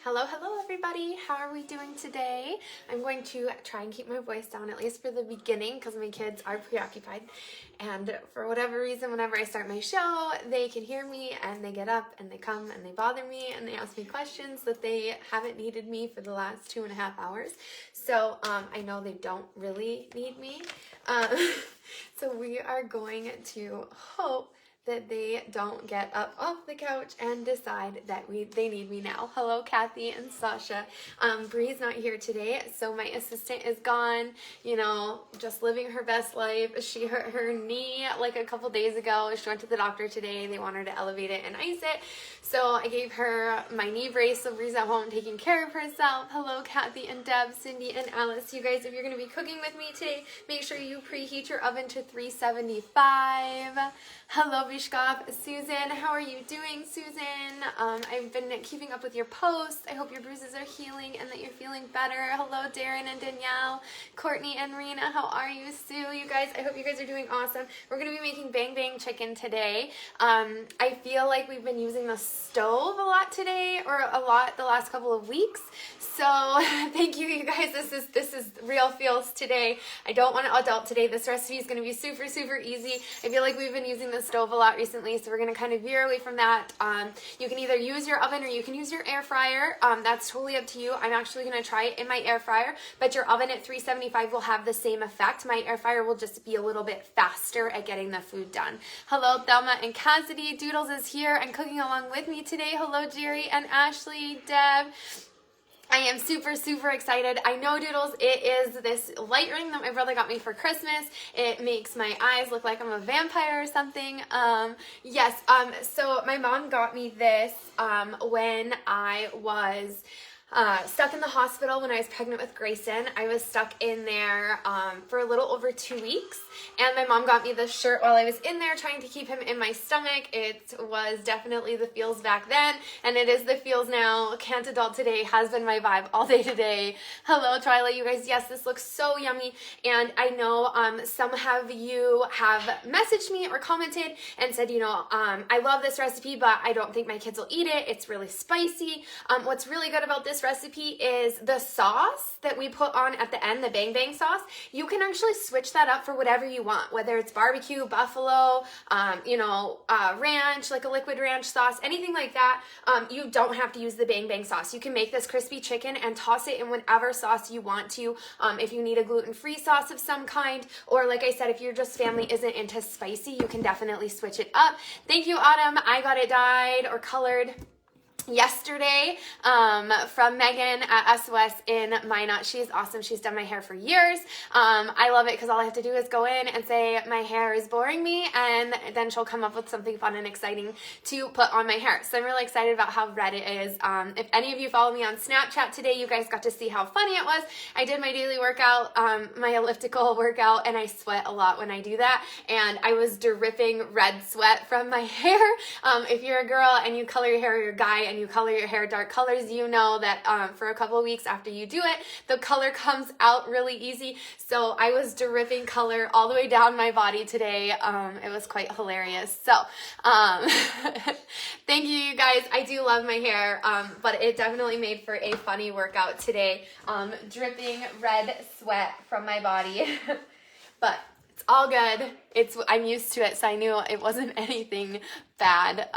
Hello everybody. How are we doing today? I'm going to try and keep my voice down, at least for the beginning, because my kids are preoccupied. And for whatever reason, whenever I start my show, they can hear me and they get up and they come and they bother me and they ask me questions that they haven't needed me for the last 2.5 hours. So I know they don't really need me. So we are going to hope that they don't get up off the couch and decide that they need me now. Hello, Kathy and Sasha. Bree's not here today, so my assistant is gone, just living her best life. She hurt her knee like a couple days ago. She went to the doctor today. They want her to elevate it and ice it. So I gave her my knee brace, so Bree's at home taking care of herself. Hello, Kathy and Deb, Cindy and Alice. You guys, if you're gonna be cooking with me today, make sure you preheat your oven to 375. Hello, Vishkov. Susan, how are you doing, Susan? I've been keeping up with your posts. I hope your bruises are healing and that you're feeling better. Hello, Darren and Danielle. Courtney and Rena, how are you? Sue, you guys, I hope you guys are doing awesome. We're going to be making bang bang chicken today. I feel like we've been using the stove a lot today, or a lot the last couple of weeks. So thank you, you guys. This is real feels today. I don't want to adult today. This recipe is going to be super, super easy. I feel like we've been using the stove a lot recently, so we're going to kind of veer away from that. You can either use your oven or you can use your air fryer. That's totally up to you. I'm actually going to try it in my air fryer, but your oven at 375 will have the same effect. My air fryer will just be a little bit faster at getting the food done. Hello, Thelma and Cassidy. Doodles is here and cooking along with me today. Hello, Jerry and Ashley, Deb. I am super, super excited. I know, Doodles, it is this light ring that my brother got me for Christmas. It makes my eyes look like I'm a vampire or something. Yes, so my mom got me this when I was stuck in the hospital when I was pregnant with Grayson. I was stuck in there for a little over 2 weeks, and my mom got me this shirt while I was in there trying to keep him in my stomach. It was definitely the feels back then, and it is the feels now. Can't adult today has been my vibe all day today. Hello, Twyla, you guys. Yes, this looks so yummy, and I know some of you have messaged me or commented and said, I love this recipe, but I don't think my kids will eat it. It's really spicy. What's really good about this recipe is the sauce that we put on at the end, the bang bang sauce. You can actually switch that up for whatever you want, whether it's barbecue, buffalo, ranch, like a liquid ranch sauce, anything like that. You don't have to use the bang bang sauce. You can make this crispy chicken and toss it in whatever sauce you want to. If you need a gluten-free sauce of some kind, or like I said, if your just family isn't into spicy, you can definitely switch it up. Thank you, Autumn. I got it dyed or colored yesterday from Megan at SOS in Minot. She's awesome. She's done my hair for years. I love it because all I have to do is go in and say my hair is boring me, and then she'll come up with something fun and exciting to put on my hair. So I'm really excited about how red it is. If any of you follow me on Snapchat today, you guys got to see how funny it was. I did my daily workout, my elliptical workout, and I sweat a lot when I do that, and I was dripping red sweat from my hair. If you're a girl and you color your hair, or you're a guy and you color your hair dark colors, you know that for a couple of weeks after you do it, the color comes out really easy. So I was dripping color all the way down my body today. It was quite hilarious. So thank you, you guys. I do love my hair, but it definitely made for a funny workout today. Dripping red sweat from my body. But it's all good. I'm used to it, so I knew it wasn't anything bad.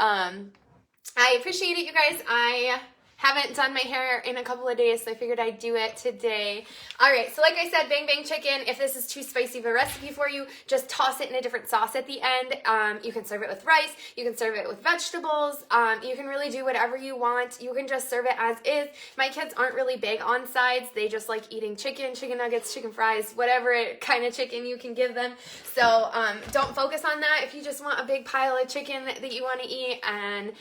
I appreciate it, you guys. I haven't done my hair in a couple of days, so I figured I'd do it today. All right, so like I said, bang bang chicken. If this is too spicy of a recipe for you, just toss it in a different sauce at the end. You can serve it with rice. You can serve it with vegetables. You can really do whatever you want. You can just serve it as is. My kids aren't really big on sides. They just like eating chicken, chicken nuggets, chicken fries, whatever kind of chicken you can give them. So don't focus on that. If you just want a big pile of chicken that you want to eat and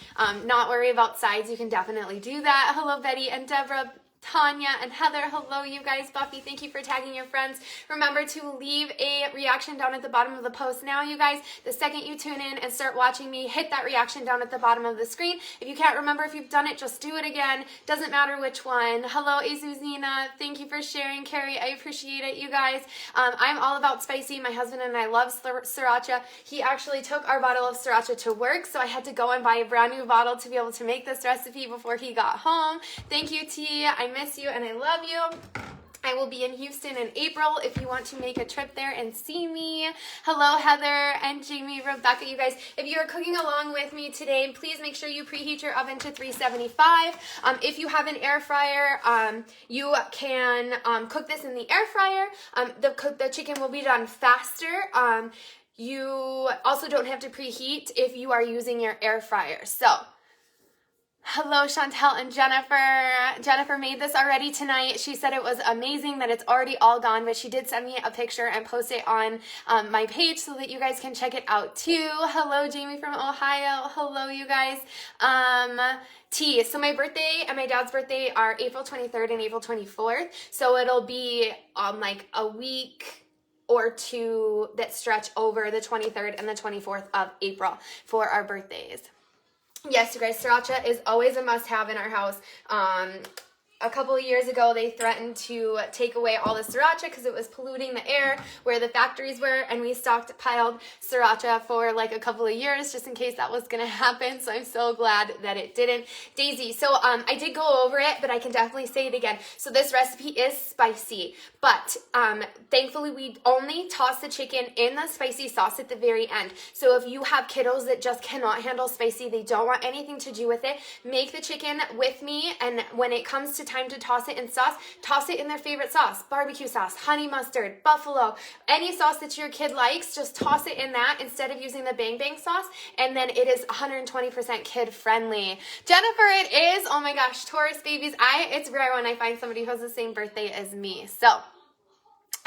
not worry about sides, you can definitely do that. Hello, Betty and Deborah. Tanya and Heather, hello you guys. Buffy, thank you for tagging your friends. Remember to leave a reaction down at the bottom of the post now, you guys. The second you tune in and start watching me, hit that reaction down at the bottom of the screen. If you can't remember if you've done it, just do it again. Doesn't matter which one. Hello, Azuzina. Thank you for sharing, Carrie. I appreciate it, you guys. I'm all about spicy. My husband and I love Sriracha. He actually took our bottle of Sriracha to work, so I had to go and buy a brand new bottle to be able to make this recipe before he got home. Thank you, T. I miss you and I love you. I will be in Houston in April if you want to make a trip there and see me. Hello, Heather and Jamie, Rebecca, you guys. If you are cooking along with me today, please make sure you preheat your oven to 375. If you have an air fryer, you can cook this in the air fryer. The chicken will be done faster. You also don't have to preheat if you are using your air fryer. So, hello, Chantel and Jennifer. Jennifer made this already tonight. She said it was amazing, that it's already all gone, but she did send me a picture and post it on my page so that you guys can check it out too. Hello, Jamie from Ohio. Hello, you guys. T. So my birthday and my dad's birthday are April 23rd and April 24th. So it'll be like a week or two that stretch over the 23rd and the 24th of April for our birthdays. Yes, you guys, Sriracha is always a must-have in our house. A couple of years ago, they threatened to take away all the Sriracha because it was polluting the air where the factories were, and we stockpiled Sriracha for like a couple of years just in case that was going to happen, so I'm so glad that it didn't. Daisy, so I did go over it, but I can definitely say it again. So this recipe is spicy, but thankfully we only toss the chicken in the spicy sauce at the very end. So if you have kiddos that just cannot handle spicy, they don't want anything to do with it, make the chicken with me, and when it comes to time to toss it in sauce, toss it in their favorite sauce, barbecue sauce, honey mustard, buffalo, any sauce that your kid likes, just toss it in that instead of using the bang bang sauce, and then it is 120% kid friendly. Jennifer, it is. Oh my gosh, Taurus babies. It's rare when I find somebody who has the same birthday as me. So,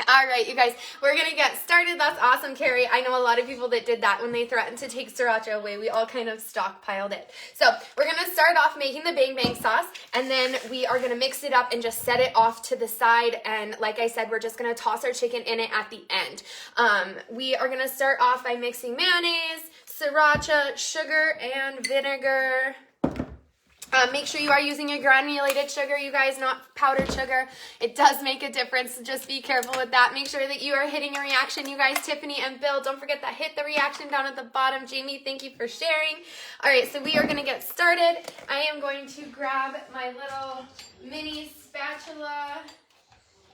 all right, you guys, we're going to get started. That's awesome, Carrie. I know a lot of people that did that when they threatened to take Sriracha away. We all kind of stockpiled it. So we're going to start off making the bang bang sauce, and then we are going to mix it up and just set it off to the side. And like I said, we're just going to toss our chicken in it at the end. We are going to start off by mixing mayonnaise, Sriracha, sugar, and vinegar. Make sure you are using your granulated sugar, you guys, not powdered sugar. It does make a difference, so just be careful with that. Make sure that you are hitting a reaction, you guys. Tiffany and Bill, don't forget that. Hit the reaction down at the bottom. Jamie, thank you for sharing. All right, so we are going to get started. I am going to grab my little mini spatula.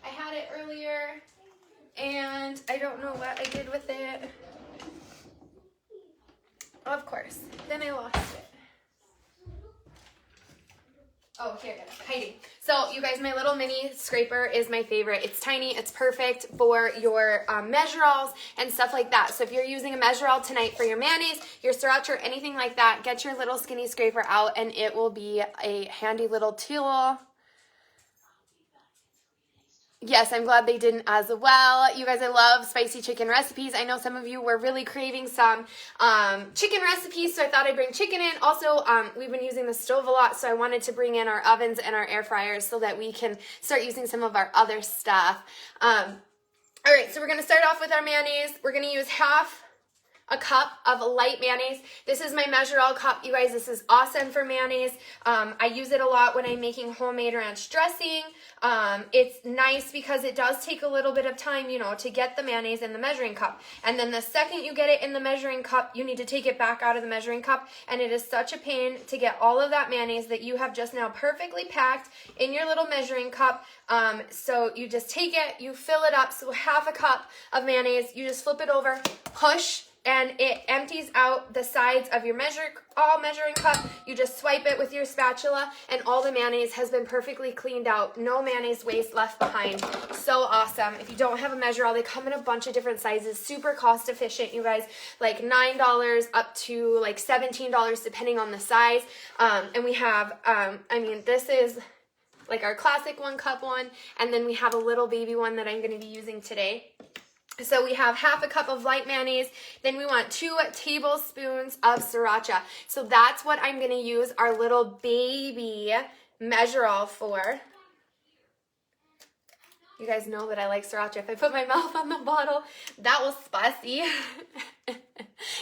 I had it earlier, and I don't know what I did with it. Of course, then I lost it. Oh, here it is, hiding. So, you guys, my little mini scraper is my favorite. It's tiny, it's perfect for your measure-alls and stuff like that. So, if you're using a measure-all tonight for your mayonnaise, your Sriracha, or anything like that, get your little skinny scraper out, and it will be a handy little tool. Yes, I'm glad they didn't as well. You guys, I love spicy chicken recipes. I know some of you were really craving some chicken recipes, so I thought I'd bring chicken in. Also, we've been using the stove a lot, so I wanted to bring in our ovens and our air fryers so that we can start using some of our other stuff. All right, so we're going to start off with our mayonnaise. We're going to use half a cup of light mayonnaise. This is my measure-all cup, you guys. This is awesome for mayonnaise. I use it a lot when I'm making homemade ranch dressing. It's nice because it does take a little bit of time, you know, to get the mayonnaise in the measuring cup. And then the second you get it in the measuring cup, you need to take it back out of the measuring cup. And it is such a pain to get all of that mayonnaise that you have just now perfectly packed in your little measuring cup. So you just take it, you fill it up. So half a cup of mayonnaise, you just flip it over, push, and it empties out the sides of your measuring cup. You just swipe it with your spatula, and all the mayonnaise has been perfectly cleaned out. No mayonnaise waste left behind. So awesome. If you don't have a measure-all, they come in a bunch of different sizes. Super cost efficient, you guys. Like $9 up to like $17 depending on the size. And we have, this is like our classic 1 cup one, and then we have a little baby one that I'm going to be using today. So we have half a cup of light mayonnaise. Then we want 2 tablespoons of Sriracha. So that's what I'm going to use our little baby measure-all for. You guys know that I like sriracha. If I put my mouth on the bottle, that was spicy.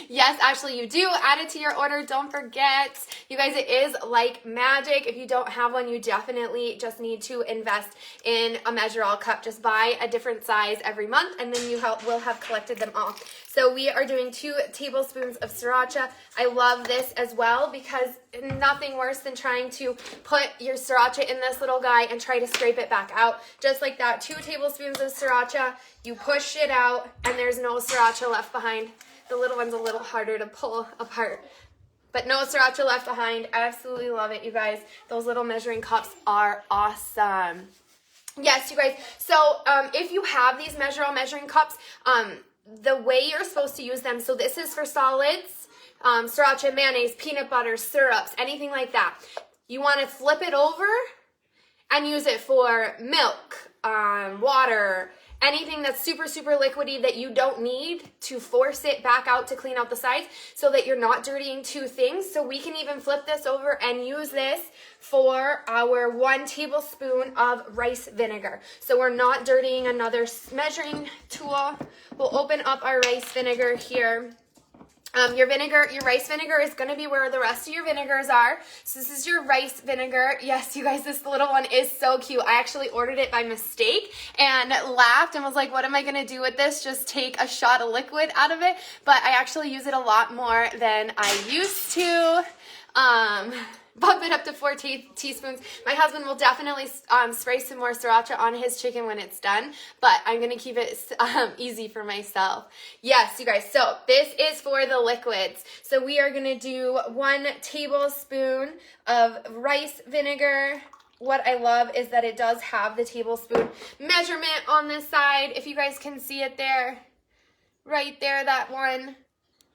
Yes, Ashley, you do add it to your order. Don't forget. You guys, it is like magic. If you don't have one, you definitely just need to invest in a measure-all cup. Just buy a different size every month, and then you will have collected them all. So we are doing 2 tablespoons of sriracha. I love this as well because nothing worse than trying to put your sriracha in this little guy and try to scrape it back out. Just like that, 2 tablespoons of sriracha, you push it out, and there's no sriracha left behind. The little one's a little harder to pull apart, but no sriracha left behind. I absolutely love it, you guys. Those little measuring cups are awesome. Yes, you guys. So if you have these measuring cups, the way you're supposed to use them, so this is for solids, sriracha, mayonnaise, peanut butter, syrups, anything like that. You want to flip it over and use it for milk, water, anything that's super, super liquidy that you don't need to force it back out to clean out the sides so that you're not dirtying 2 things. So we can even flip this over and use this for our 1 tablespoon of rice vinegar. So we're not dirtying another measuring tool. We'll open up our rice vinegar here. Your rice vinegar is going to be where the rest of your vinegars are. So this is your rice vinegar. Yes, you guys, this little one is so cute. I actually ordered it by mistake and laughed and was like, what am I going to do with this? Just take a shot of liquid out of it. But I actually use it a lot more than I used to. Bump it up to 4 teaspoons. My husband will definitely spray some more sriracha on his chicken when it's done, but I'm going to keep it easy for myself. Yes, you guys, so this is for the liquids. So we are going to do 1 tablespoon of rice vinegar. What I love is that it does have the tablespoon measurement on this side. If you guys can see it there, right there, that one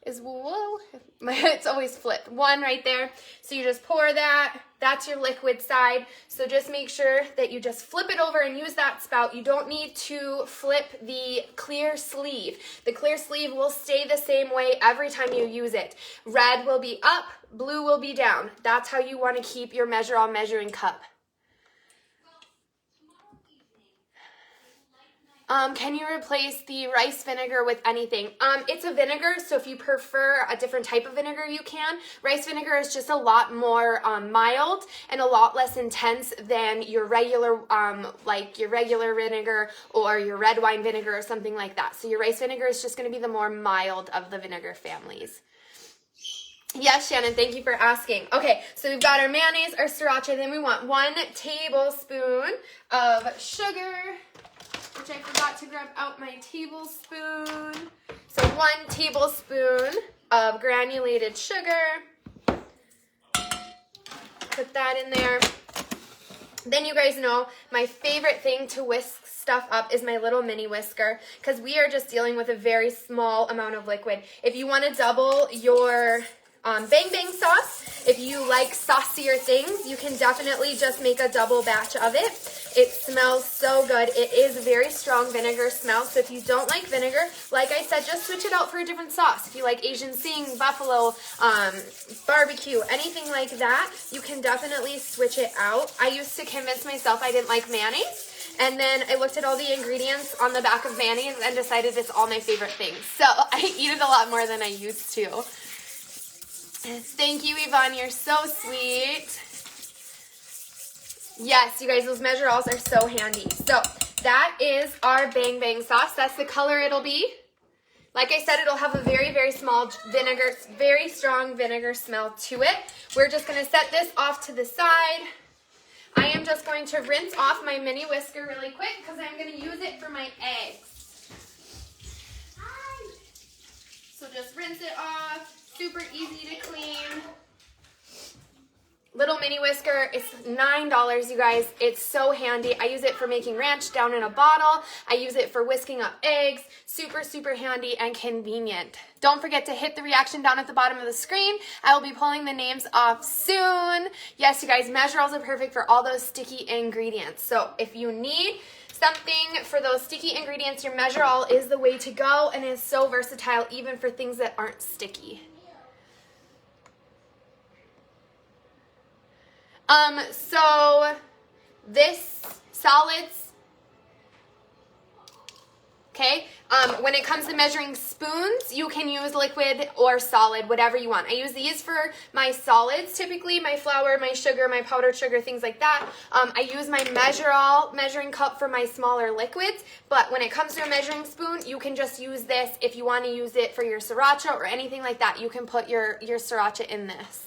is, whoa, it's always flipped. 1 right there. So you just pour that. That's your liquid side. So just make sure that you just flip it over and use that spout. You don't need to flip the clear sleeve. The clear sleeve will stay the same way every time you use it. Red will be up, blue will be down. That's how you want to keep your measure-all measuring cup. Can you replace the rice vinegar with anything? It's a vinegar, so if you prefer a different type of vinegar, you can. Rice vinegar is just a lot more mild and a lot less intense than your regular, like your regular vinegar or your red wine vinegar or something like that. So your rice vinegar is just going to be the more mild of the vinegar families. Yes, Shannon, thank you for asking. Okay, so we've got our mayonnaise, our sriracha, then we want 1 tablespoon of sugar, which I forgot to grab out my tablespoon. So 1 tablespoon of granulated sugar. Put that in there. Then you guys know my favorite thing to whisk stuff up is my little mini whisker because we are just dealing with a very small amount of liquid. If you want to double your bang bang sauce, if you like saucier things, you can definitely just make a double batch of it. It smells so good. It is a very strong vinegar smell. So if you don't like vinegar, like I said, just switch it out for a different sauce. If you like Asian Sing, buffalo, barbecue, anything like that, you can definitely switch it out. I used to convince myself I didn't like mayonnaise, and then I looked at all the ingredients on the back of mayonnaise and decided it's all my favorite things. So I eat it a lot more than I used to. Thank you, Yvonne. You're so sweet. Yes, you guys, those measure-alls are so handy. So that is our bang bang sauce. That's the color it'll be. Like I said, it'll have a very, very small vinegar, very strong vinegar smell to it. We're just going to set this off to the side. I am just going to rinse off my mini whisker really quick because I'm going to use it for my eggs. So just rinse it off. Super easy to clean. Little mini whisker, it's $9, you guys. It's so handy. I use it for making ranch down in a bottle. I use it for whisking up eggs. Super, super handy and convenient. Don't forget to hit the reaction down at the bottom of the screen. I will be pulling the names off soon. Yes, you guys, measure-alls are perfect for all those sticky ingredients. So if you need something for those sticky ingredients, your measure-all is the way to go and is so versatile even for things that aren't sticky. So this solids, okay? When it comes to measuring spoons, you can use liquid or solid, whatever you want. I use these for my solids, typically, my flour, my sugar, my powdered sugar, things like that. I use my measuring cup for my smaller liquids, but when it comes to a measuring spoon, you can just use this. If you want to use it for your sriracha or anything like that, you can put your sriracha in this.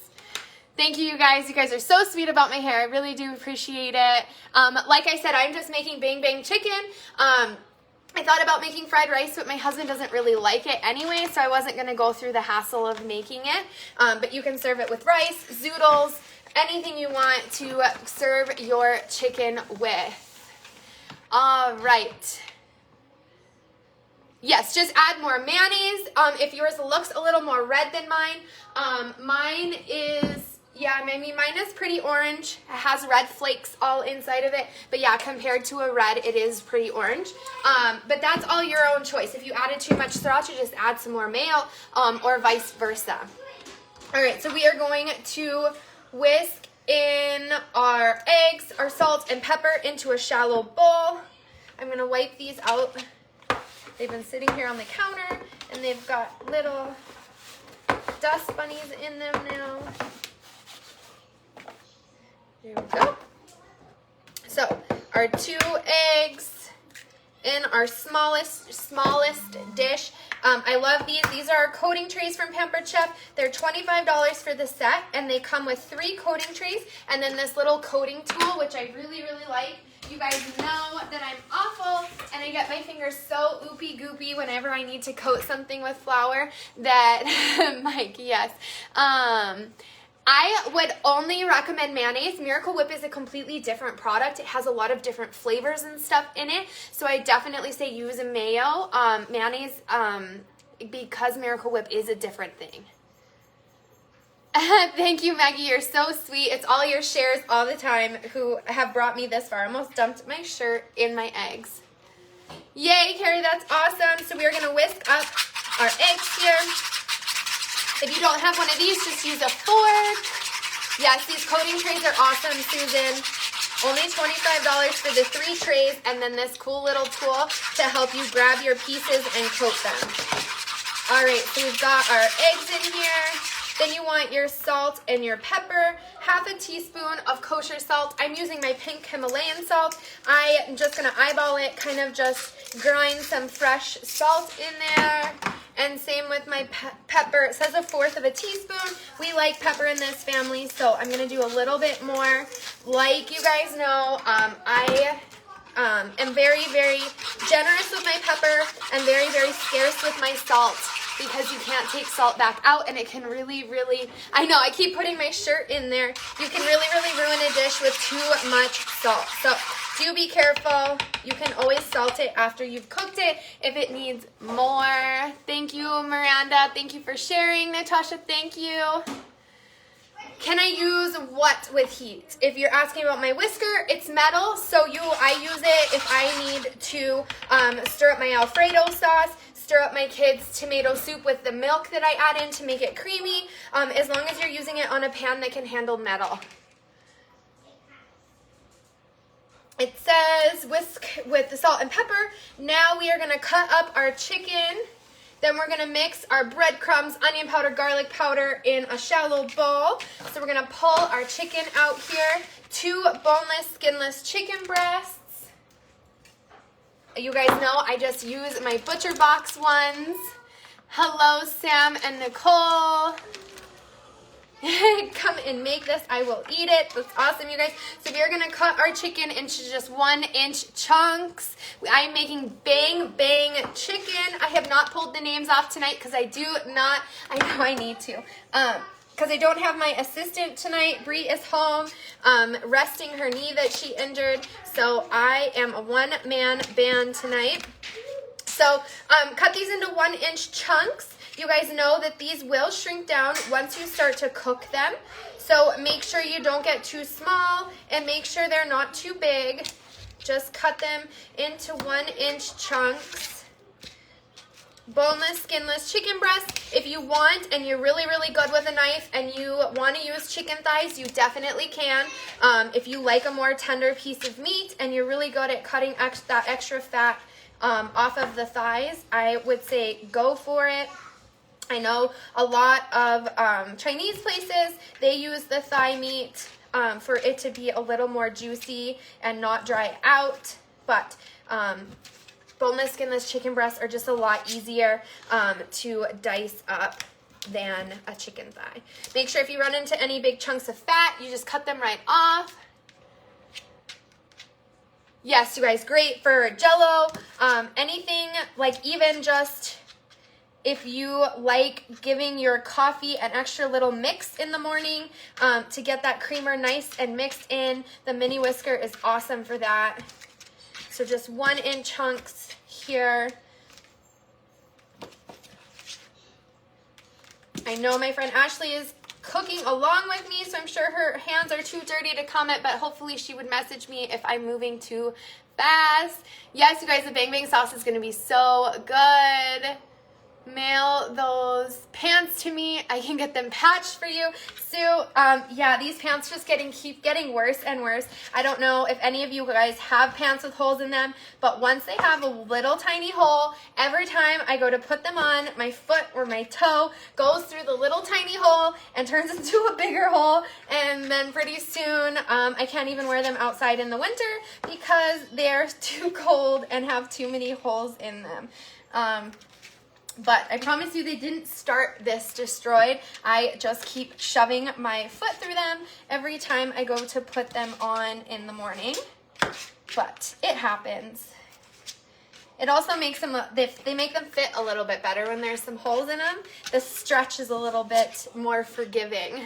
Thank you, you guys. You guys are so sweet about my hair. I really do appreciate it. Like I said, I'm just making bang bang chicken. I thought about making fried rice, but my husband doesn't really like it anyway, so I wasn't going to go through the hassle of making it. But you can serve it with rice, zoodles, anything you want to serve your chicken with. All right. Yes, just add more mayonnaise. If yours looks a little more red than mine, mine is... yeah, I mean, mine is pretty orange. It has red flakes all inside of it. But yeah, compared to a red, it is pretty orange. But that's all your own choice. If you added too much sriracha, just add some more mayo, or vice versa. All right, so we are going to whisk in our eggs, our salt, and pepper into a shallow bowl. I'm going to wipe these out. They've been sitting here on the counter, and they've got little dust bunnies in them now. There we go. So, our 2 eggs in our smallest dish. I love these. These are our coating trays from Pampered Chef. They're $25 for the set, and they come with 3 coating trays, and then this little coating tool, which I really, really like. You guys know that I'm awful, and I get my fingers so oopy-goopy whenever I need to coat something with flour that, Mike, yes. I would only recommend mayonnaise. Miracle Whip is a completely different product. It has a lot of different flavors and stuff in it. So I definitely say use a mayonnaise, because Miracle Whip is a different thing. Thank you, Maggie. You're so sweet. It's all your shares all the time who have brought me this far. I almost dumped my shirt in my eggs. Yay, Carrie, that's awesome. So we're going to whisk up our eggs here. If you don't have one of these, just use a fork. Yes, these coating trays are awesome, Susan. Only $25 for the 3 trays, and then this cool little tool to help you grab your pieces and coat them. All right, so we've got our eggs in here. Then you want your salt and your pepper, half a teaspoon of kosher salt. I'm using my pink Himalayan salt. I'm just gonna eyeball it, kind of just grind some fresh salt in there. And same with my pepper. It says 1/4 teaspoon. We like pepper in this family, so I'm gonna do a little bit more. Like you guys know, I am very, very generous with my pepper and very, very scarce with my salt, because you can't take salt back out, and it can really, really, I know, I keep putting my shirt in there. You can really, really ruin a dish with too much salt. So do be careful. You can always salt it after you've cooked it if it needs more. Thank you, Miranda. Thank you for sharing. Natasha, thank you. Can I use what with heat? If you're asking about my whisker, it's metal, so I use it if I need to stir up my Alfredo sauce, stir up my kids' tomato soup with the milk that I add in to make it creamy, as long as you're using it on a pan that can handle metal. It says whisk with the salt and pepper. Now we are going to cut up our chicken. Then we're going to mix our breadcrumbs, onion powder, garlic powder in a shallow bowl. So we're going to pull our chicken out here. 2 boneless, skinless chicken breasts. You guys know I just use my Butcher Box ones. Hello, Sam and Nicole. Come and make this. I will eat it. That's awesome, you guys. So we are going to cut our chicken into just 1-inch chunks. I'm making bang bang chicken. I have not pulled the names off tonight because I know I need to. Because I don't have my assistant tonight. Bree is home resting her knee that she injured. So I am a one-man band tonight. So cut these into 1-inch chunks. You guys know that these will shrink down once you start to cook them. So make sure you don't get too small and make sure they're not too big. Just cut them into 1-inch chunks. Boneless, skinless chicken breast. If you want and you're really, really good with a knife and you want to use chicken thighs, you definitely can. If you like a more tender piece of meat and you're really good at cutting that extra fat off of the thighs, I would say go for it. I know a lot of Chinese places, they use the thigh meat for it to be a little more juicy and not dry out, but boneless, skinless chicken breasts are just a lot easier to dice up than a chicken thigh. Make sure if you run into any big chunks of fat, you just cut them right off. Yes, you guys, great for Jell-O, anything, like even just if you like giving your coffee an extra little mix in the morning to get that creamer nice and mixed in, the mini whisker is awesome for that. So just 1 inch chunks here. I know my friend Ashley is cooking along with me, so I'm sure her hands are too dirty to comment, but hopefully she would message me if I'm moving too fast. Yes, you guys, the bang bang sauce is going to be so good. Mail those pants to me. I can get them patched for you. So, yeah, these pants just keep getting worse and worse. I don't know if any of you guys have pants with holes in them, but once they have a little tiny hole, every time I go to put them on, my foot or my toe goes through the little tiny hole and turns into a bigger hole, and then pretty soon I can't even wear them outside in the winter because they're too cold and have too many holes in them. But I promise you they didn't start this destroyed. I just keep shoving my foot through them every time I go to put them on in the morning. But it happens. It also makes them, they make them fit a little bit better when there's some holes in them. The stretch is a little bit more forgiving.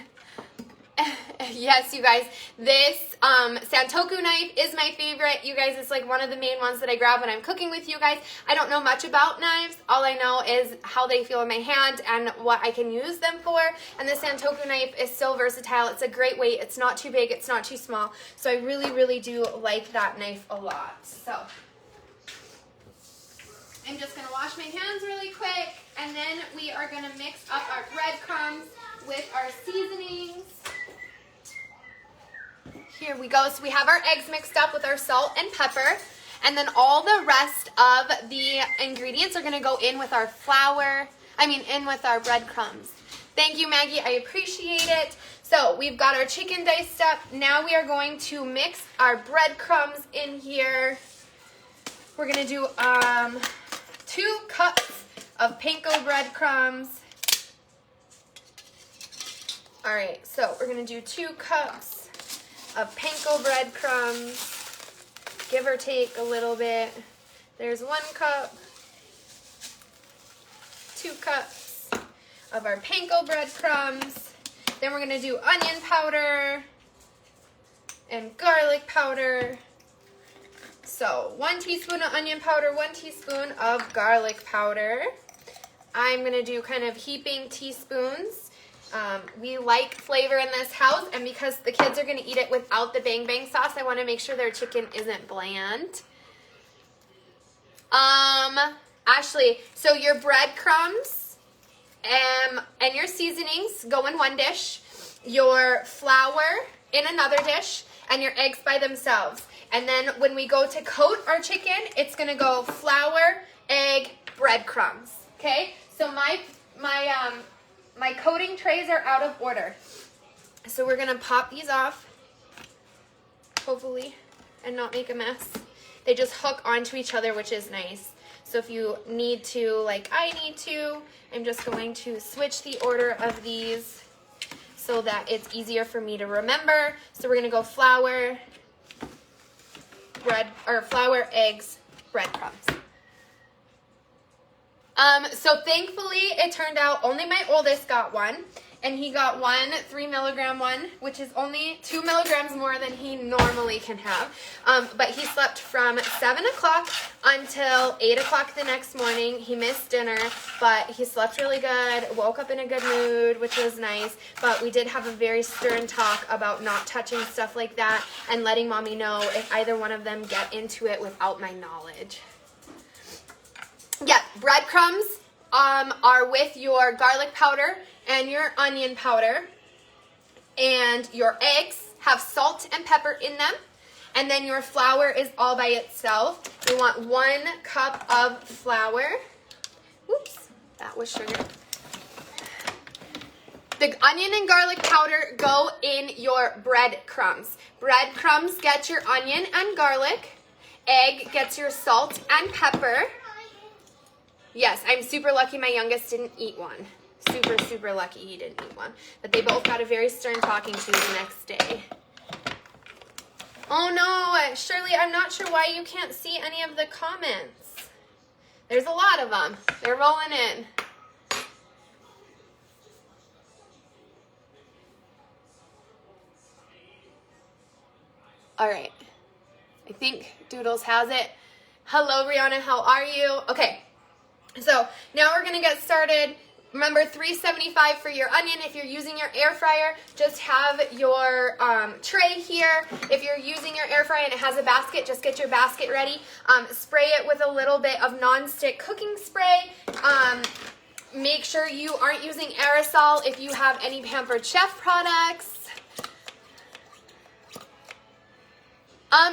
Yes, you guys, this Santoku knife is my favorite. You guys, it's like one of the main ones that I grab when I'm cooking with you guys. I don't know much about knives. All I know is how they feel in my hand and what I can use them for. And the Santoku knife is so versatile. It's a great weight. It's not too big. It's not too small. So I really, really do like that knife a lot. So I'm just going to wash my hands really quick. And then we are going to mix up our breadcrumbs with our seasonings. Here we go. So we have our eggs mixed up with our salt and pepper. And then all the rest of the ingredients are going to go in with our in with our breadcrumbs. Thank you, Maggie. I appreciate it. So we've got our chicken diced up. Now we are going to mix our breadcrumbs in here. We're going to do 2 cups of panko breadcrumbs. All right, so we're going to do 2 cups of panko breadcrumbs, give or take a little bit. There's 1 cup, 2 cups of our panko breadcrumbs. Then we're going to do onion powder and garlic powder. So 1 teaspoon of onion powder, 1 teaspoon of garlic powder. I'm going to do kind of heaping teaspoons. We like flavor in this house, and because the kids are going to eat it without the bang bang sauce, I want to make sure their chicken isn't bland. Ashley, so your breadcrumbs and your seasonings go in 1 dish, your flour in another dish, and your eggs by themselves. And then when we go to coat our chicken, it's going to go flour, egg, breadcrumbs. Okay? So my coating trays are out of order. So we're going to pop these off, hopefully, and not make a mess. They just hook onto each other, which is nice. So if you need to, like I need to, I'm just going to switch the order of these so that it's easier for me to remember. So we're going to go flour, eggs, breadcrumbs. So thankfully it turned out only my oldest got one, and he got 1 3-milligram one, which is only 2 milligrams more than he normally can have. But he slept from 7 o'clock until 8 o'clock the next morning. He missed dinner, but he slept really good, woke up in a good mood, which was nice. But we did have a very stern talk about not touching stuff like that and letting mommy know if either one of them get into it without my knowledge. Yeah, breadcrumbs are with your garlic powder and your onion powder, and your eggs have salt and pepper in them, And then your flour is all by itself. You want 1 cup of flour. Oops, that was sugar. The onion and garlic powder go in your breadcrumbs. Breadcrumbs get your onion and garlic. Egg gets your salt and pepper. Yes, I'm super lucky my youngest didn't eat one. Super, super lucky he didn't eat one. But they both got a very stern talking to the next day. Oh no, Shirley, I'm not sure why you can't see any of the comments. There's a lot of them. They're rolling in. All right. I think Doodles has it. Hello, Rihanna. How are you? Okay. So now we're going to get started. Remember, $3.75 for your onion. If you're using your air fryer, just have your tray here. If you're using your air fryer and it has a basket, just get your basket ready. Spray it with a little bit of non-stick cooking spray. Make sure you aren't using aerosol if you have any Pampered Chef products.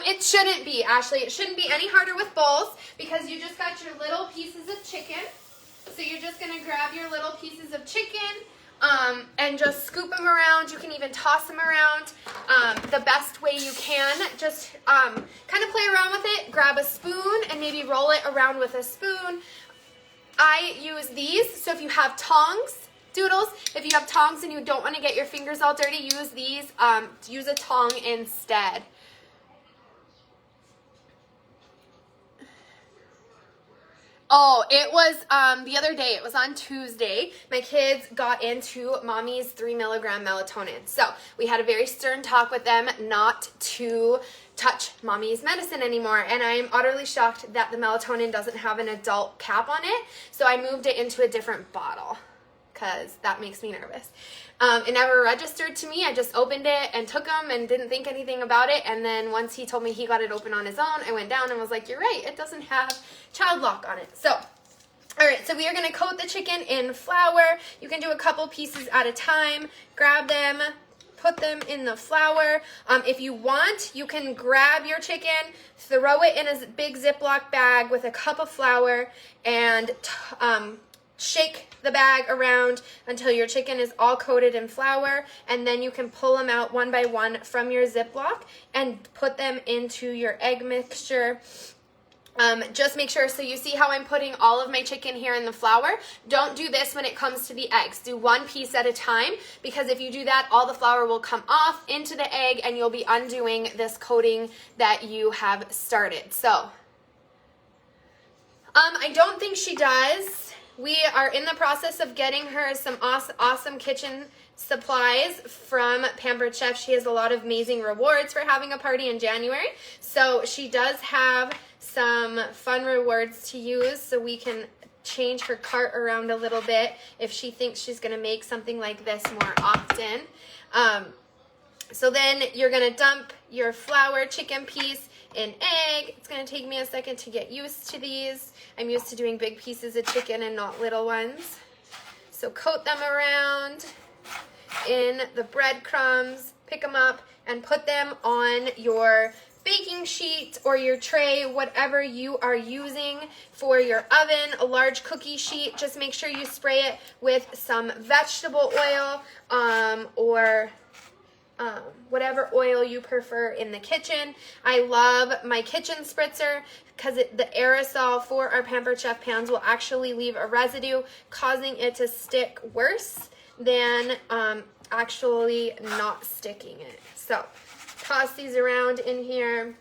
It shouldn't be, Ashley. It shouldn't be any harder with bowls because you just got your little pieces of chicken. So you're just going to grab your little pieces of chicken and just scoop them around. You can even toss them around the best way you can. Just kind of play around with it. Grab a spoon and maybe roll it around with a spoon. I use these. So if you have tongs, Doodles, if you have tongs and you don't want to get your fingers all dirty, use these. Use a tong instead. Oh, it was the other day. It was on Tuesday. My kids got into mommy's 3 milligram melatonin. So we had a very stern talk with them not to touch mommy's medicine anymore. And I'm utterly shocked that the melatonin doesn't have an adult cap on it. So I moved it into a different bottle because that makes me nervous. It never registered to me. I just opened it and took them and didn't think anything about it. And then once he told me he got it open on his own, I went down and was like, you're right, it doesn't have child lock on it. So, all right, so we are going to coat the chicken in flour. You can do a couple pieces at a time. Grab them, put them in the flour. If you want, you can grab your chicken, throw it in a big Ziploc bag with a cup of flour, and shake the bag around until your chicken is all coated in flour, and then you can pull them out one by one from your Ziploc and put them into your egg mixture. Just make sure, so you see how I'm putting all of my chicken here in the flour? Don't do this when it comes to the eggs. Do one piece at a time, because if you do that, all the flour will come off into the egg and you'll be undoing this coating that you have started. So, I don't think she does. We are in the process of getting her some awesome kitchen supplies from Pampered Chef. She has a lot of amazing rewards for having a party in January. So she does have some fun rewards to use, so we can change her cart around a little bit if she thinks she's going to make something like this more often. So then you're going to dump your flour chicken piece in egg. It's going to take me a second to get used to these. I'm used to doing big pieces of chicken and not little ones. So coat them around in the breadcrumbs, pick them up, and put them on your baking sheet or your tray, whatever you are using for your oven. A large cookie sheet, just make sure you spray it with some vegetable oil or whatever oil you prefer in the kitchen. I love my kitchen spritzer because the aerosol for our Pampered Chef pans will actually leave a residue, causing it to stick worse than actually not sticking it. So toss these around in here.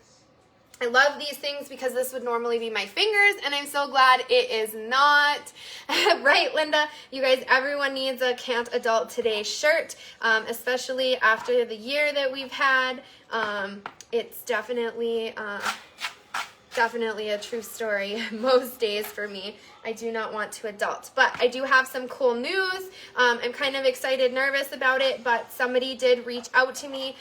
I love these things because this would normally be my fingers, and I'm so glad it is not. Right, Linda? You guys, everyone needs a Can't Adult Today shirt, especially after the year that we've had. It's definitely definitely a true story most days for me. I do not want to adult, but I do have some cool news. I'm kind of excited, nervous about it, but somebody did reach out to me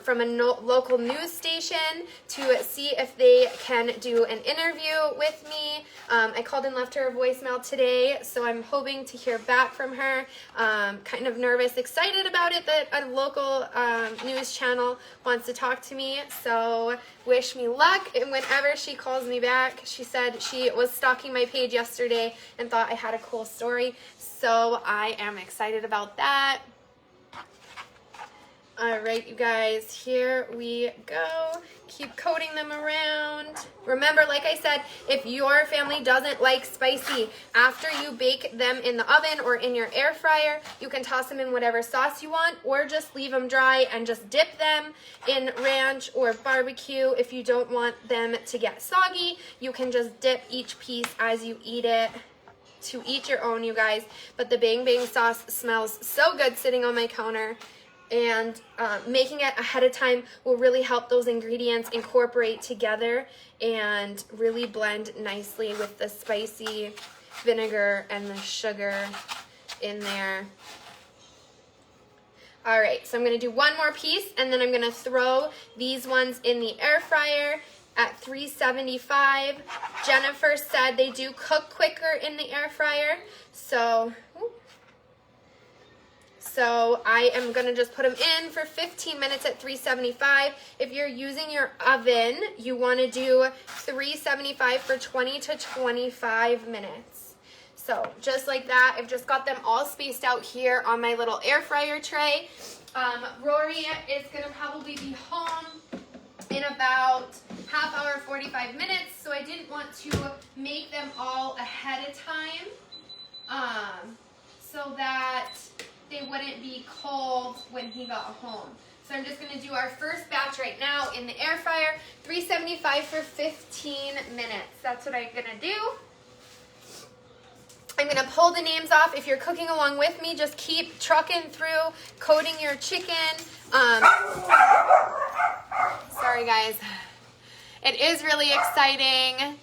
from a local news station to see if they can do an interview with me. I called and left her a voicemail today, so I'm hoping to hear back from her. Kind of nervous, excited about it that a local news channel wants to talk to me, so wish me luck. And whenever she calls me back, she said she was stalking my page yesterday and thought I had a cool story, so I am excited about that. All right, you guys, here we go. Keep coating them around. Remember, like I said, if your family doesn't like spicy, after you bake them in the oven or in your air fryer, you can toss them in whatever sauce you want, or just leave them dry and just dip them in ranch or barbecue. If you don't want them to get soggy, you can just dip each piece as you eat it. To each your own, you guys. But the bang bang sauce smells so good sitting on my counter. And making it ahead of time will really help those ingredients incorporate together and really blend nicely with the spicy vinegar and the sugar in there. All right, so I'm gonna do one more piece, and then I'm gonna throw these ones in the air fryer at 375. Jennifer said they do cook quicker in the air fryer, so I am going to just put them in for 15 minutes at 375. If you're using your oven, you want to do 375 for 20 to 25 minutes. So just like that, I've just got them all spaced out here on my little air fryer tray. Rory is going to probably be home in about half hour, 45 minutes, so I didn't want to make them all ahead of time so that they wouldn't be cold when he got home. So I'm just going to do our first batch right now in the air fryer, 375 for 15 minutes. That's what I'm going to do. I'm going to pull the names off. If you're cooking along with me, just keep trucking through, coating your chicken. Sorry, guys. It is really exciting.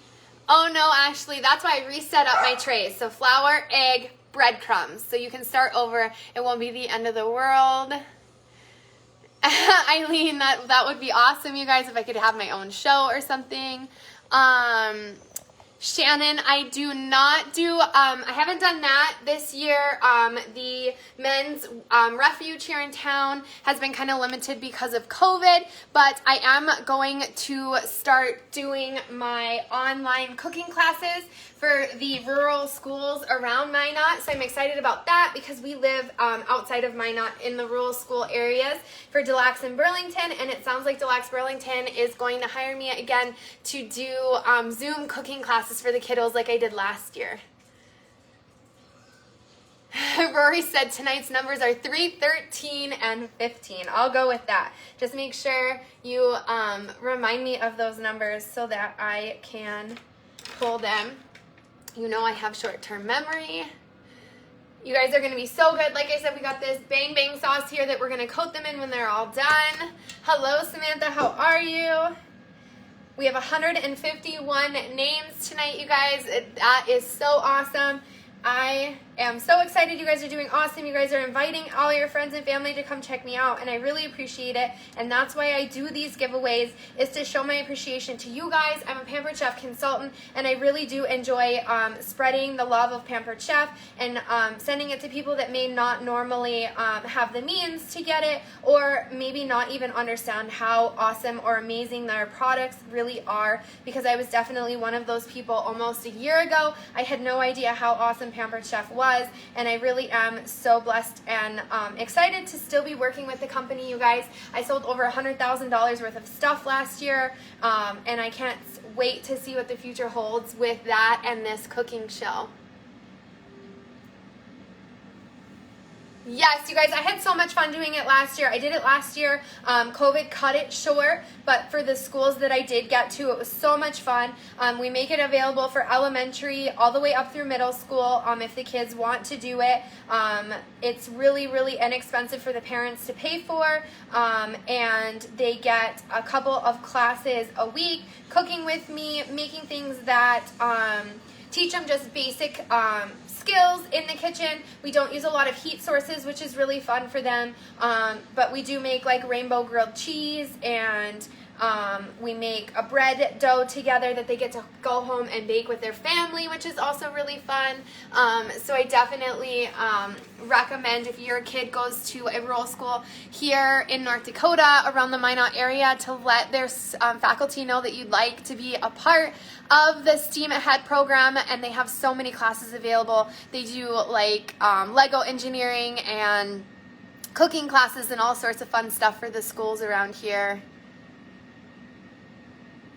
Oh, no, Ashley, that's why I reset up my trays. So flour, egg, breadcrumbs. So you can start over. It won't be the end of the world. Eileen, that would be awesome, you guys, if I could have my own show or something. Shannon, I do not do, I haven't done that this year. The men's refuge here in town has been kind of limited because of COVID, but I am going to start doing my online cooking classes for the rural schools around Minot. So I'm excited about that because we live outside of Minot in the rural school areas for Delax and Burlington, and it sounds like Delax Burlington is going to hire me again to do Zoom cooking classes for the kiddos like I did last year. Rory said tonight's numbers are 3, 13, and 15. I'll go with that. Just make sure you remind me of those numbers so that I can pull them. You know I have short-term memory. You guys are going to be so good. Like I said, we got this bang bang sauce here that we're going to coat them in when they're all done. Hello, Samantha. How are you? We have 151 names tonight, you guys. That is so awesome. I am so excited. You guys are doing awesome. You guys are inviting all your friends and family to come check me out, and I really appreciate it. And that's why I do these giveaways, is to show my appreciation to you guys. I'm a Pampered Chef consultant, and I really do enjoy spreading the love of Pampered Chef and sending it to people that may not normally have the means to get it, or maybe not even understand how awesome or amazing their products really are, because I was definitely one of those people almost a year ago. I had no idea how awesome Pampered Chef was, and I really am so blessed and excited to still be working with the company, you guys. I sold over $100,000 worth of stuff last year, and I can't wait to see what the future holds with that and this cooking show. Yes, you guys, I had so much fun doing it last year. I did it last year. COVID cut it short, but for the schools that I did get to, it was so much fun. We make it available for elementary all the way up through middle school if the kids want to do it. It's really, really inexpensive for the parents to pay for, and they get a couple of classes a week cooking with me, making things that teach them just basic skills in the kitchen. We don't use a lot of heat sources, which is really fun for them, but we do make like rainbow grilled cheese, and we make a bread dough together that they get to go home and bake with their family, which is also really fun. So I definitely recommend, if your kid goes to a rural school here in North Dakota around the Minot area, to let their faculty know that you'd like to be a part of the STEAM Ahead program. And they have so many classes available. They do like Lego engineering and cooking classes and all sorts of fun stuff for the schools around here.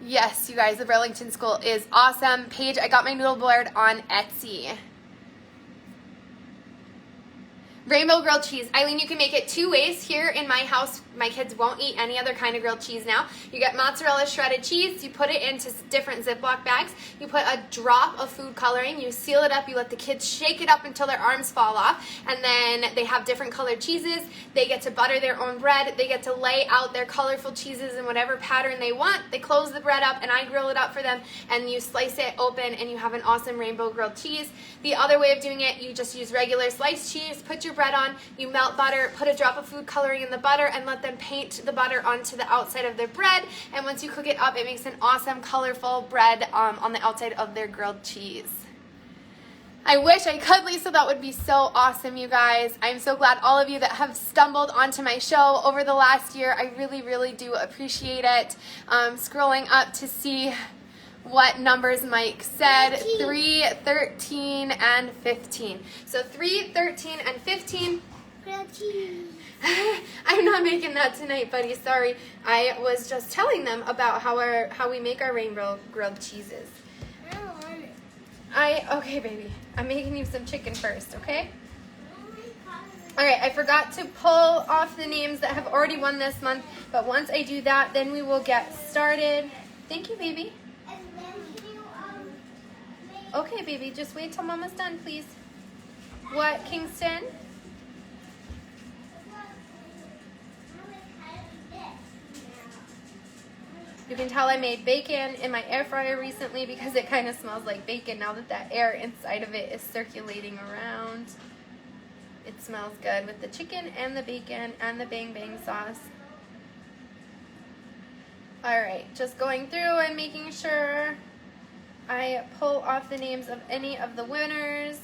Yes, you guys, the Burlington School is awesome. Paige, I got my noodle board on Etsy. Rainbow grilled cheese. Eileen, you can make it two ways. Here in my house, my kids won't eat any other kind of grilled cheese now. You get mozzarella shredded cheese, you put it into different Ziploc bags, you put a drop of food coloring, you seal it up, you let the kids shake it up until their arms fall off, and then they have different colored cheeses. They get to butter their own bread, they get to lay out their colorful cheeses in whatever pattern they want. They close the bread up and I grill it up for them, and you slice it open and you have an awesome rainbow grilled cheese. The other way of doing it, you just use regular sliced cheese, put your bread on, you melt butter, put a drop of food coloring in the butter, and let them paint the butter onto the outside of their bread. And once you cook it up, it makes an awesome, colorful bread on the outside of their grilled cheese. I wish I could, Lisa. That would be so awesome, you guys. I'm so glad all of you that have stumbled onto my show over the last year. I really, really do appreciate it. Scrolling up to see what numbers Mike said. 3, 13, and 15. So 3, 13, and 15. I'm not making that tonight, buddy. Sorry. I was just telling them about how we make our rainbow grilled cheeses. I don't want it. Okay, baby. I'm making you some chicken first, okay? All right, I forgot to pull off the names that have already won this month, but once I do that, then we will get started. Thank you, baby. And then can you make Okay, baby, just wait till Mama's done, please. What, Kingston? You can tell I made bacon in my air fryer recently because it kind of smells like bacon now that that air inside of it is circulating around. It smells good with the chicken and the bacon and the bang bang sauce. Alright, just going through and making sure I pull off the names of any of the winners.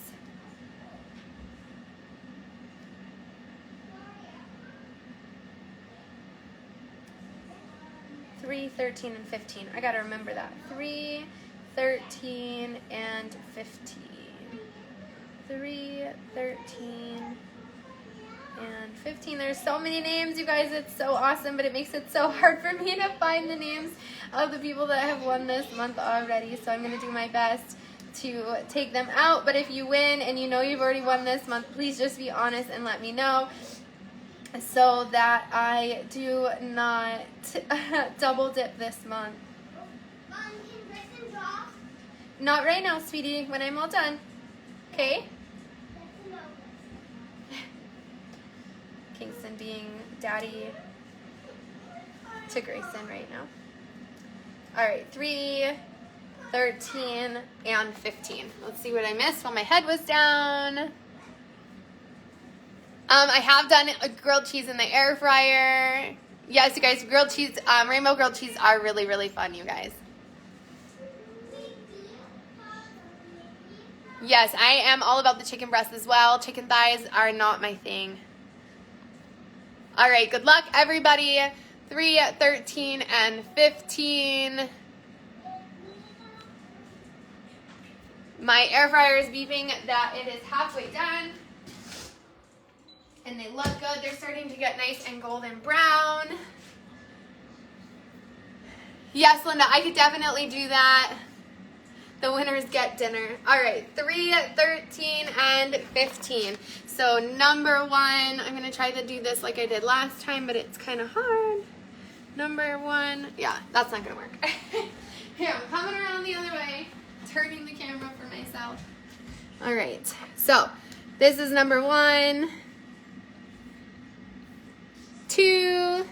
Three, 13, and 15. I gotta remember that. 3, 13, and 15. 3, 13, and 15. There's so many names, you guys. It's so awesome, but it makes it so hard for me to find the names of the people that have won this month already. So I'm gonna do my best to take them out. But if you win and you know you've already won this month, please just be honest and let me know, so that I do not double dip this month. Mom, can Kristen draw? Not right now, sweetie, when I'm all done. Okay? Kingston being daddy to Grayson right now. Alright, 3, 13, and 15. Let's see what I missed while my head was down. I have done grilled cheese in the air fryer. Yes, you guys, grilled cheese, rainbow grilled cheese are really, really fun, you guys. Yes, I am all about the chicken breasts as well. Chicken thighs are not my thing. All right, good luck, everybody. 3, 13, and 15. My air fryer is beeping that it is halfway done. And they look good. They're starting to get nice and golden brown. Yes, Linda, I could definitely do that. The winners get dinner. All right, 3, 13, and 15. So number 1, I'm going to try to do this like I did last time, but it's kind of hard. Number 1, yeah, that's not going to work. Here, I'm coming around the other way, turning the camera for myself. All right, so this is number 1, 2,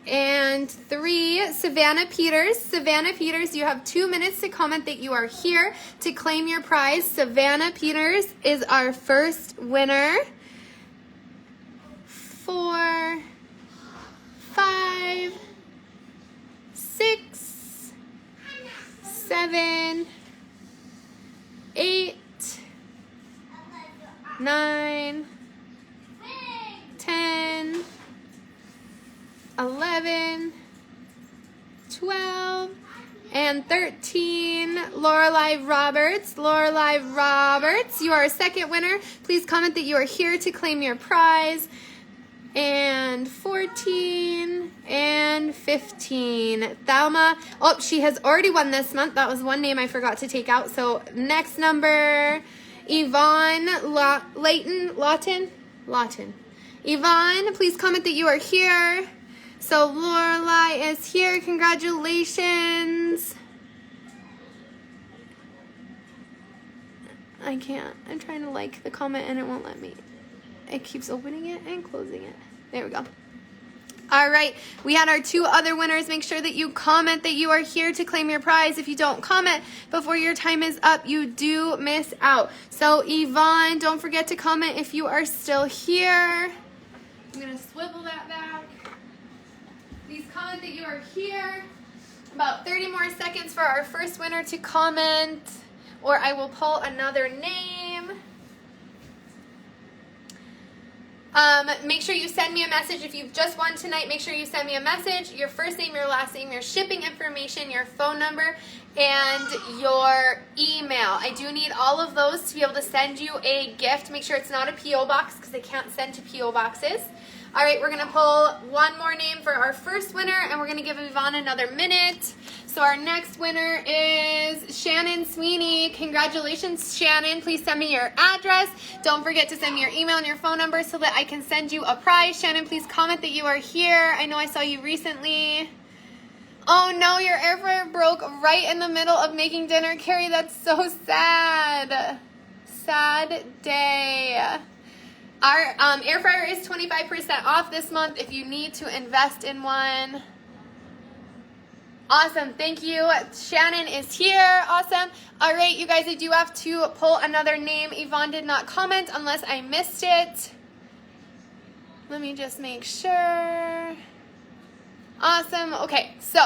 and 3, Savannah Peters. Savannah Peters, you have 2 minutes to comment that you are here to claim your prize. Savannah Peters is our first winner. 4, 5, 6, 7, 8, 9, 10, 11, 12, and 13, Lorelai Roberts. Lorelai Roberts, you are our second winner. Please comment that you are here to claim your prize. And 14, and 15, Thelma. Oh, she has already won this month. That was one name I forgot to take out. So next number, Yvonne Lawton. Yvonne, please comment that you are here. So Lorelai is here. Congratulations. I can't. I'm trying to like the comment and it won't let me. It keeps opening it and closing it. There we go. All right. We had our 2 other winners. Make sure that you comment that you are here to claim your prize. If you don't comment before your time is up, you do miss out. So Yvonne, don't forget to comment if you are still here. I'm going to swivel that back. Please comment that you are here. About 30 more seconds for our first winner to comment, or I will pull another name. Make sure you send me a message. If you've just won tonight, make sure you send me a message, your first name, your last name, your shipping information, your phone number, and your email. I do need all of those to be able to send you a gift. Make sure it's not a P.O. box because they can't send to P.O. boxes. All right, we're going to pull one more name for our first winner, and we're going to give Yvonne another minute. So our next winner is Shannon Sweeney. Congratulations, Shannon. Please send me your address. Don't forget to send me your email and your phone number so that I can send you a prize. Shannon, please comment that you are here. I know I saw you recently. Oh no, your air fryer broke right in the middle of making dinner. Carrie, that's so sad. Sad day. Our air fryer is 25% off this month if you need to invest in one. Awesome. Thank you. Shannon is here. Awesome. All right, you guys, I do have to pull another name. Yvonne did not comment unless I missed it. Let me just make sure. Awesome. Okay, so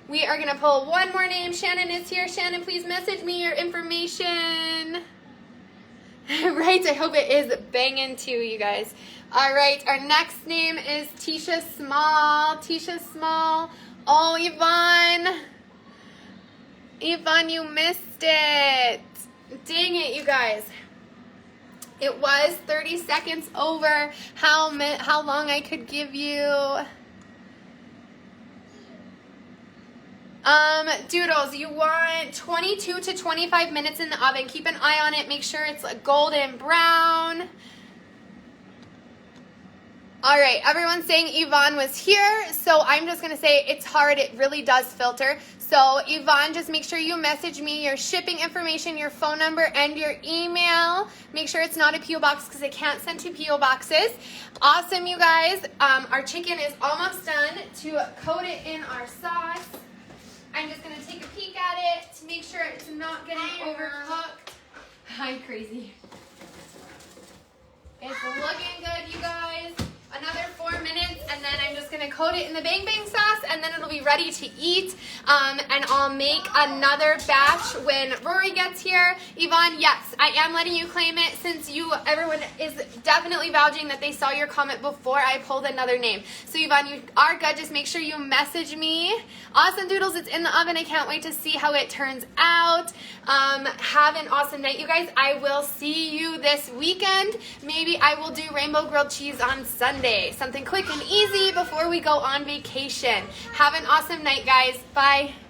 we are going to pull one more name. Shannon is here. Shannon, please message me your information. Right, I hope it is banging too, you guys. All right, our next name is Tisha Small. Tisha Small. Oh, Yvonne. Yvonne, you missed it. Dang it, you guys. It was 30 seconds over how long I could give you. Doodles, you want 22 to 25 minutes in the oven. Keep an eye on it. Make sure it's golden brown. All right, everyone's saying Yvonne was here, so I'm just going to say it's hard. It really does filter. So Yvonne, just make sure you message me your shipping information, your phone number, and your email. Make sure it's not a P.O. box because I can't send to P.O. boxes. Awesome, you guys. Our chicken is almost done. To coat it in our sauce, I'm just going to take a peek at it to make sure it's not getting overcooked. Hi, crazy. It's looking good, you guys. Another 4 minutes, and then I'm just going to coat it in the Bang Bang sauce, and then it'll be ready to eat. And I'll make another batch when Rory gets here. Yvonne, yes, I am letting you claim it since everyone is definitely vouching that they saw your comment before I pulled another name. So Yvonne, you are good. Just make sure you message me. Awesome, Doodles. It's in the oven. I can't wait to see how it turns out. Have an awesome night, you guys. I will see you this weekend. Maybe I will do rainbow grilled cheese on Sunday. Something quick and easy before we go on vacation. Have an awesome night, guys. Bye.